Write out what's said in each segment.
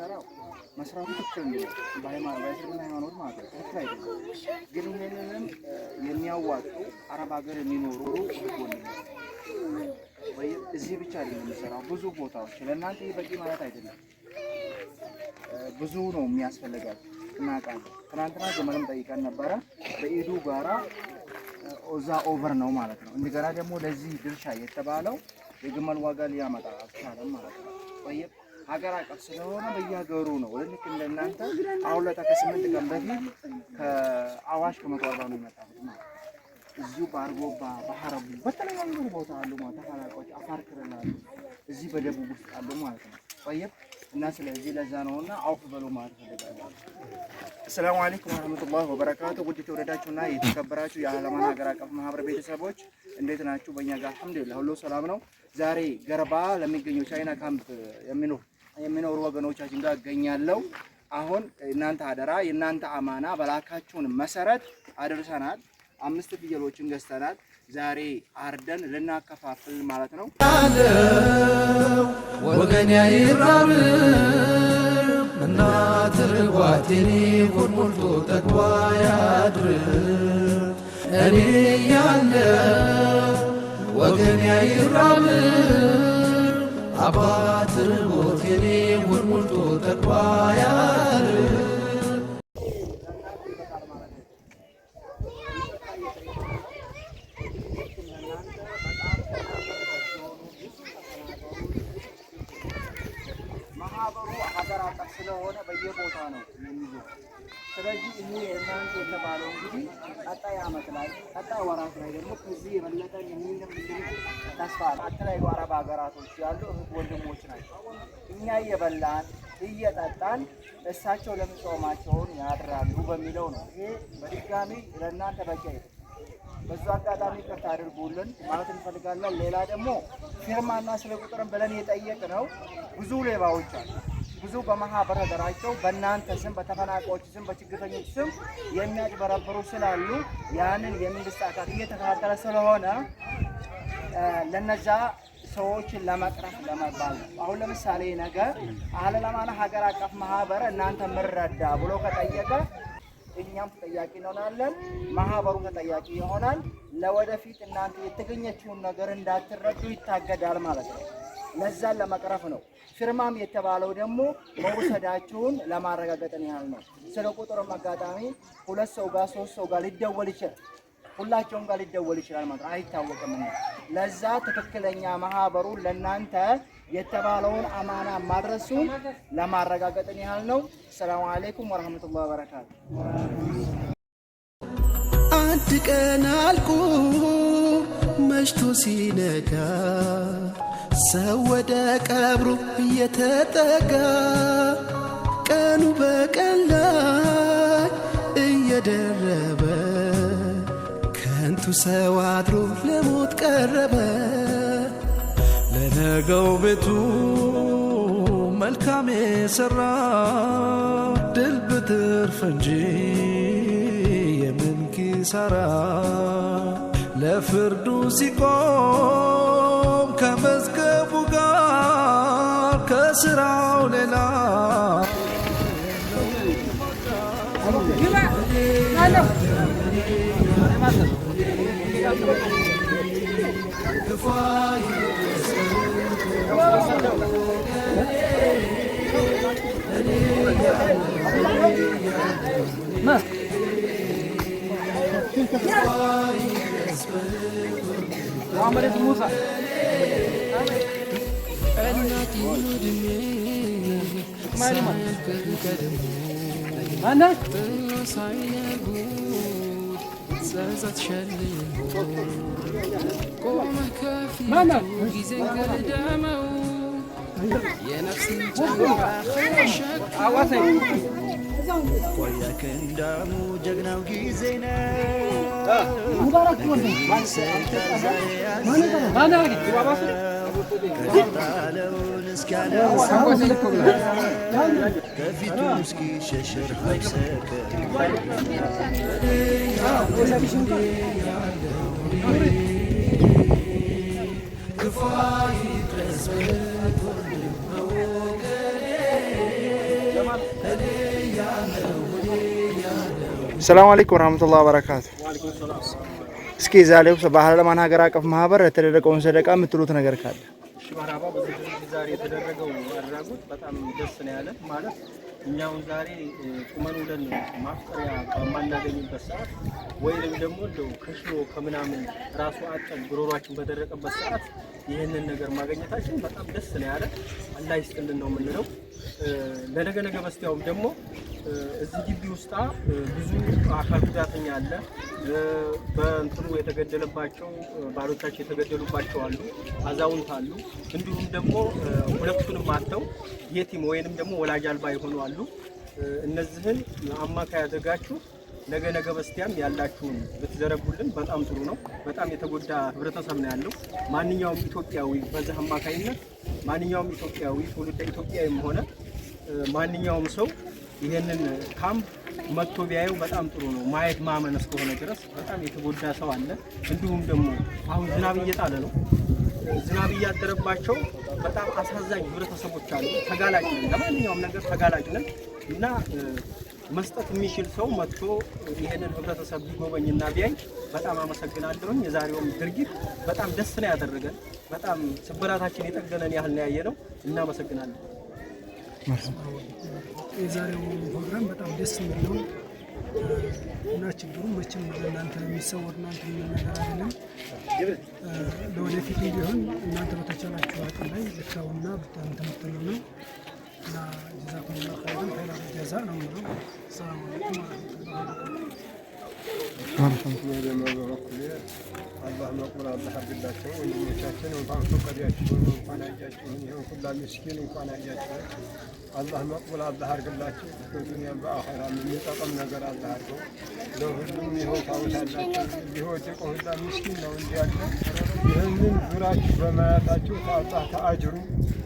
የምንሰራው መስራቱ ትክክል ነው። በእስልምና ሃይማኖት ማለት ነው ትክክል አይደለም። ግን ይሄንንም የሚያዋጡ አረብ ሀገር የሚኖሩ ወይ እዚህ ብቻ አይደለም የምንሰራው ብዙ ቦታዎች ለእናንተ በቂ ማለት አይደለም። ብዙ ነው የሚያስፈልጋችሁ እናውቃለን። ትናንትና ግመልም ጠይቀን ነበረ በኢዱ ጋራ ኦዛ ኦቨር ነው ማለት ነው። እንደገና ደግሞ ለዚህ ድርሻ የተባለው የግመል ዋጋ ሊያመጣ አልቻለም ማለት ነው። ወይ ሀገር አቀፍ ስለሆነ በየሀገሩ ነው። ልክ እንደናንተ አሁን ለታ8 ቀን በፊት ከአዋሽ ከ140 ነው የመጣው ማለት እዚሁ ባርጎባ በሐረቡ በተለያዩ ቦታ አሉ ማለት ተፈናቃዮች አፋር ክልል አሉ፣ እዚህ በደቡብ ውስጥ አሉ ማለት ነው። ወይ እና ስለዚህ ለዛ ነውና አውፍ በሉ ማለት ፈልጋለሁ። ሰላም አለይኩም ወራህመቱላሂ ወበረካቱ። ውድ ተወደዳችሁና የተከበራችሁ የአለማን ሀገር አቀፍ ማህበር ቤተሰቦች እንዴት ናችሁ? በእኛ ጋር አልሐምዱሊላህ ሁሉ ሰላም ነው። ዛሬ ገርባ ለሚገኘው ቻይና ካምፕ የሚኖሩ ወገኖቻችን ጋር እገኛለሁ። አሁን እናንተ አደራ የእናንተ አማና በላካችሁን መሰረት አድርሰናል። 5 ፍየሎችን ገዝተናል። ዛሬ አርደን ልናከፋፍል ማለት ነው። ወገን ያይራብ እናት ርጓቴኔ ሆድ ሞልቶ ጠግቧ ያድር እኔ ያለ ወገን ያይራብ አባት ርጓቴኔ ሆድ ሞልቶ ጠግቧ ያድር ስለሆነ በየቦታ ነው የሚይዘው። ስለዚህ ይሄ እናንተ የተባለው እንግዲህ ቀጣይ ዓመት ላይ ቀጣይ ወራት ላይ ደግሞ ከዚህ የበለጠ ተስፋ አትላይ አረብ ሀገራቶች ያሉ ወንድሞች ናቸው። እኛ እየበላን እየጠጣን እሳቸው ለምጾማቸውን ያድራሉ በሚለው ነው። ይሄ በድጋሚ ለእናንተ በቂ በዛ አጋጣሚ ይቅርታ አድርጉልን ማለት እንፈልጋለን። ሌላ ደግሞ ፊርማና ስለ ቁጥርን ብለን የጠየቅነው ብዙ ሌባዎች አሉ። ብዙ በማህበር ተደራጅተው በእናንተ ስም በተፈናቃዮች ስም በችግረኞች ስም የሚያጭበረብሩ ስላሉ ያንን የመንግስት አካል እየተከታተለ ስለሆነ ለነዛ ሰዎችን ለመቅረፍ ለመባል አሁን ለምሳሌ ነገር አለማና ሀገር አቀፍ ማህበር እናንተ ምረዳ ብሎ ከጠየቀ እኛም ተጠያቂ እንሆናለን፣ ማህበሩ ተጠያቂ ይሆናል። ለወደፊት እናንተ የተገኘችውን ነገር እንዳትረዱ ይታገዳል ማለት ነው። ለዛን ለመቅረፍ ነው። ፊርማም የተባለው ደግሞ መውሰዳችሁን ለማረጋገጥ ያህል ነው። ስለ ቁጥሩም አጋጣሚ 2 ሰው ጋር 3 ሰው ጋር ሊደወል ይችላል፣ ሁላቸውም ጋር ሊደወል ይችላል ማለት አይታወቅም። ለዛ ትክክለኛ ማህበሩ ለናንተ የተባለውን አማና ማድረሱን ለማረጋገጥ ያህል ነው። ሰላም አለይኩም ወራህመቱላሂ ወበረካቱ። አንድ ቀን አልቆ መሽቶ ሲነጋ ሰው ወደ ቀብሩ እየተጠጋ ቀኑ በቀን ላይ እየደረበ ከንቱ ሰው አድሮ ለሞት ቀረበ። ለነገው ቤቱ መልካም የሰራ ድል ብትርፍ እንጂ የምን ኪሳራ ለፍርዱ ሲቆም ከመዝገቡ ጋር ከስራው ሌላ محمد موسى ቆያ ከእንዳሙ ጀግናው ጊዜ ነው ከጣለውን እስኪያነሳው ከፊቱ እስኪሸሸር ሀይሰከ ክፉ ይድረስ ሰላም አለይኩም ወራህመቱላሂ ወበረካቱ። እስኪ ዛሬው በባህል ለማን ሀገር አቀፍ ማህበር የተደረገውን ሰደቃ የምትሉት ነገር ካለ? እሺ መርሐባ። ዛሬ የተደረገው አድራጎት በጣም ደስ ነው ያለ ማለት እኛውን ዛሬ ቁመን ውለን ማፍጠሪያ በማናገኝበት ሰዓት ወይንም ደግሞ እንደው ከሽሮ ከምናምን ራሱ አጠን ጉሮሯችን በደረቀበት ሰዓት ይህንን ነገር ማግኘታችን በጣም ደስ ነው ያለ። አላህ ይስጥልን ነው የምንለው። ለነገ በስቲያውም ደግሞ እዚህ ግቢ ውስጥ ብዙ አካል ጉዳተኛ አለ። በእንትኑ የተገደለባቸው ባሎቻቸው የተገደሉባቸው አሉ፣ አዛውንት አሉ። እንዲሁም ደግሞ ሁለቱንም አጥተው የቲም ወይንም ደግሞ ወላጅ አልባ የሆኑ አሉ። እነዚህን አማካይ አድርጋችሁ ነገ በስቲያም ያላችሁን ብትዘረጉልን በጣም ጥሩ ነው። በጣም የተጎዳ ህብረተሰብ ነው ያለው። ማንኛውም ኢትዮጵያዊ በዚህ አማካይነት ማንኛውም ኢትዮጵያዊ ትውልደ ኢትዮጵያዊም ሆነ ማንኛውም ሰው ይሄንን ካምፕ መጥቶ ቢያየው በጣም ጥሩ ነው። ማየት ማመን እስከሆነ ድረስ በጣም የተጎዳ ሰው አለ። እንዲሁም ደግሞ አሁን ዝናብ እየጣለ ነው። ዝናብ እያደረባቸው በጣም አሳዛኝ ህብረተሰቦች አሉ። ተጋላጭ ነን፣ ለማንኛውም ነገር ተጋላጭ ነን እና መስጠት የሚችል ሰው መጥቶ ይሄንን ህብረተሰብ ቢጎበኝና ቢያይ በጣም አመሰግናለሁኝ። የዛሬውም ድርጊት በጣም ደስ ነው ያደረገን። በጣም ስብራታችን የጠገነን ያህል ነው ያየነው። እናመሰግናለን። የዛሬው ፕሮግራም በጣም ደስ የሚል ነው እና ችግሩ መቼም ለእናንተ የሚሰወር እናንተ ነገር አይደለም። ለወደፊት ቢሆን እናንተ በተቻላችሁ አቅም ላይ ልታውና ብታንተምትሉ ነው እና ጀዛኩሙላሁ ኸይረን ኸይረ ጀዛ ነው የምለው። ሰላም አለይኩም ወራህመቱላሂ አላህ መቁር አላህ አድርግላቸው። ወንድሞቻችን እንኳን ፈቀዳችሁ እንኳን አያችሁን ይሁን ሁላ ምስኪን እንኳን አያችሁ። አላህ መቁር አላህ አድርግላቸው። በዱንያም በአኺራም የሚጠቅም ነገር አላህ አድርገው። ለሁሉም ይኸው ታውታላችሁ። ይወደቀ ሁላ ምስኪን ነው እንጂ ያለ ይህንን ዙራችሁ በማያታችሁ ከአላህ ተአጅሩ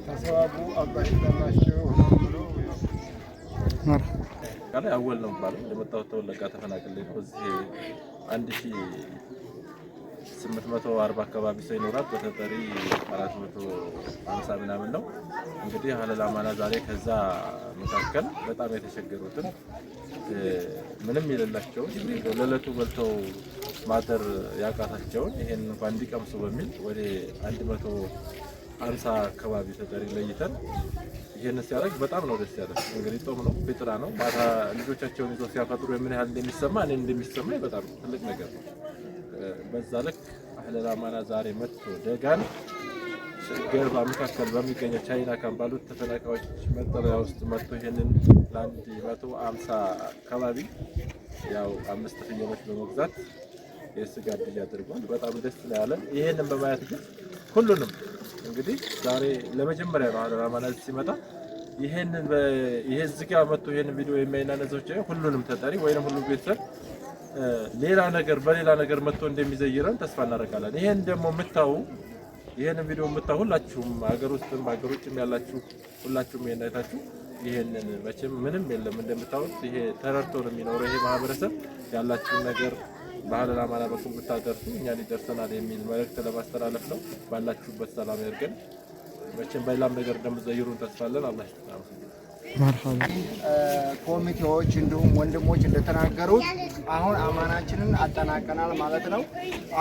ተሰዋቡ አላህ ይጠማችሁ ነው ብሎ ላይ አወል ነው ባለው ለመጣው ተወለጋ ተፈናቅሌ ነው። እዚህ 1840 አካባቢ ሰው ይኖራል። በተጠሪ 450 ምናምን ነው። እንግዲህ አህለል አማና ዛሬ ከዛ መካከል በጣም የተቸገሩትን ምንም የሌላቸው ለለቱ በልተው ማደር ያቃታቸውን ይሄን እንኳን እንዲቀምሱ በሚል ወደ 150 አካባቢ ተጠሪ ለይተን ይሄን ሲያደርግ በጣም ነው ደስ ያለው። እንግዲህ ጦም ነው ፍጥራ ነው። ማታ ልጆቻቸውን ይዘው ሲያፈጥሩ ምን ያህል እንደሚሰማ እኔ እንደሚሰማኝ በጣም ትልቅ ነገር ነው። በዛ ልክ አህለል አማና ዛሬ መጥቶ ደጋን ገርባ መካከል በሚገኘው ቻይና ካምባሉት ተፈናቃዮች መጠለያ ውስጥ መጥቶ ይሄንን ለ150 አካባቢ ያው 5 ፍየሎች በመግዛት የስጋ ድል ያደርጋል። በጣም ደስ ያለ ይሄንን በማየት ግን ሁሉንም እንግዲህ ዛሬ ለመጀመሪያ ነው አህለል አማና ሲመጣ ይሄንን ይሄ ዝጋ መጥቶ ይሄንን ቪዲዮ የሚያናነዘው ሁሉንም ተጠሪ ወይንም ሁሉ ቤተሰብ ሌላ ነገር በሌላ ነገር መጥቶ እንደሚዘይረን ተስፋ እናደርጋለን። ይሄን ደግሞ የምታዩ ይሄንን ቪዲዮ የምታዩ ሁላችሁም ሀገር ውስጥም ሀገር ውጭም ያላችሁ ሁላችሁም ይሄን አይታችሁ ይሄንን መቼም ምንም የለም እንደምታዩት ይሄ ተረድቶ ነው የሚኖረው ይሄ ማህበረሰብ ያላችሁን ነገር በአህለል አማና በኩል ብታደርሱ እኛን ይደርሰናል የሚል መልእክት ለማስተላለፍ ነው። ባላችሁበት ሰላም ያርገን። መቼም በሌላም ነገር እንደምትዘይሩን ተስፋ አለን። አላህ ይስጥልን። መርሐባ ኮሚቴዎች እንዲሁም ወንድሞች እንደተናገሩት አሁን አማናችንን አጠናቀናል ማለት ነው።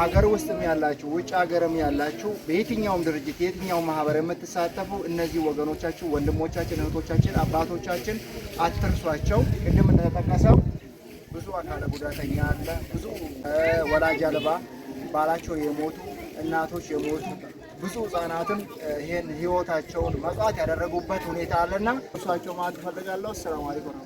አገር ውስጥም ያላችሁ ውጭ ሀገርም ያላችሁ በየትኛውም ድርጅት የትኛው ማህበር የምትሳተፉ እነዚህ ወገኖቻችሁ፣ ወንድሞቻችን፣ እህቶቻችን፣ አባቶቻችን አትርሷቸው። ቅድም እንደተጠቀሰው ብዙ አካለ ጉዳተኛ አለ፣ ብዙ ወላጅ አልባ ባላቸው የሞቱ እናቶች የሞቱ ብዙ ህጻናትን ይሄን ህይወታቸውን መስዋዕት ያደረጉበት ሁኔታ አለና እሷቸው ማለት ፈልጋለሁ። ሰላም አለይኩም።